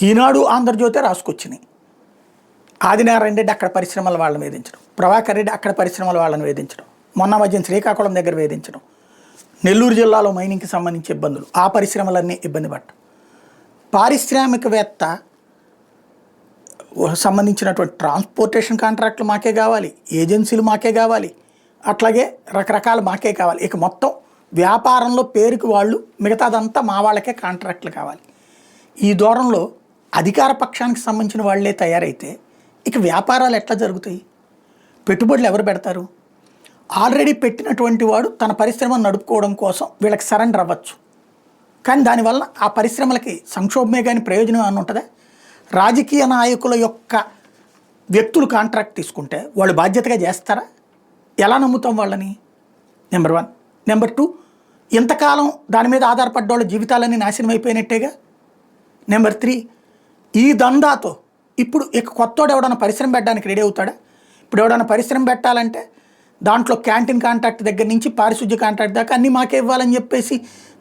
ఈనాడు ఆంధ్రజ్యోతే రాసుకొచ్చినాయి. ఆదినారాయణ రెడ్డి అక్కడ పరిశ్రమల వాళ్ళని వేధించడం, ప్రభాకర్ రెడ్డి అక్కడ పరిశ్రమల వాళ్ళని వేధించడం, మొన్న మధ్యం శ్రీకాకుళం దగ్గర వేధించడం, నెల్లూరు జిల్లాలో మైనింగ్కి సంబంధించి ఇబ్బందులు, ఆ పరిశ్రమలన్నీ ఇబ్బంది పడటం, పారిశ్రామికవేత్త సంబంధించినటువంటి ట్రాన్స్పోర్టేషన్ కాంట్రాక్టులు మాకే కావాలి, ఏజెన్సీలు మాకే కావాలి, అట్లాగే రకరకాల మాకే కావాలి. ఇక మొత్తం వ్యాపారంలో పేరుకి వాళ్ళు, మిగతాదంతా మా వాళ్ళకే కాంట్రాక్టులు కావాలి. ఈ దూరంలో అధికార పక్షానికి సంబంధించిన వాళ్ళే తయారైతే ఇక వ్యాపారాలు ఎట్లా జరుగుతాయి? పెట్టుబడులు ఎవరు పెడతారు? ఆల్రెడీ పెట్టినటువంటి వాడు తన పరిశ్రమను నడుపుకోవడం కోసం వీళ్ళకి సరెండర్ అవ్వచ్చు, కానీ దానివల్ల ఆ పరిశ్రమలకి సంక్షోభమే కానీ ప్రయోజనం ఏమైనా ఉంటుందా? రాజకీయ నాయకుల యొక్క వ్యక్తులు కాంట్రాక్ట్ తీసుకుంటే వాళ్ళు బాధ్యతగా చేస్తారా? ఎలా నమ్ముతాం వాళ్ళని? నెంబర్ 1. నెంబర్ 2, ఇంతకాలం దాని మీద ఆధారపడ్డ వాళ్ళ జీవితాలన్నీ నాశనం అయిపోయినట్టేగా. నెంబర్ 3, ఈ దందాతో ఇప్పుడు ఇక కొత్తోడు ఎవడన్నా పరిశ్రమ పెట్టడానికి రెడీ అవుతాడా? ఇప్పుడు ఎవడన్నా పరిశ్రమ పెట్టాలంటే దాంట్లో క్యాంటీన్ కాంట్రాక్ట్ దగ్గర నుంచి పారిశుద్ధ్య కాంట్రాక్ట్ దాకా అన్నీ మాకే ఇవ్వాలని చెప్పేసి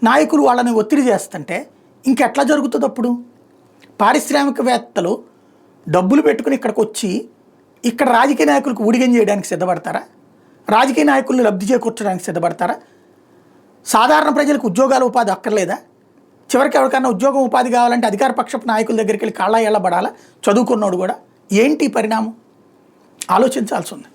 నాయకులు వాళ్ళని ఒత్తిడి చేస్తుంటే ఇంకెట్లా జరుగుతుంది? అప్పుడు పారిశ్రామికవేత్తలు డబ్బులు పెట్టుకుని ఇక్కడికి వచ్చి ఇక్కడ రాజకీయ నాయకులకు ఊడిగం చేయడానికి సిద్ధపడతారా? రాజకీయ నాయకులను లబ్ధి చేకూర్చడానికి సిద్ధపడతారా? సాధారణ ప్రజలకు ఉద్యోగాల ఉపాధి అక్కర్లేదా? చివరికి ఎవరికైనా ఉద్యోగం ఉపాధి కావాలంటే అధికార పక్షపు నాయకుల దగ్గరికి వెళ్ళి కాళ్ళ ఎళ్ళబడాలా? చదువుకున్నోడు కూడా. ఏంటి పరిణామం? ఆలోచించాల్సి ఉంది.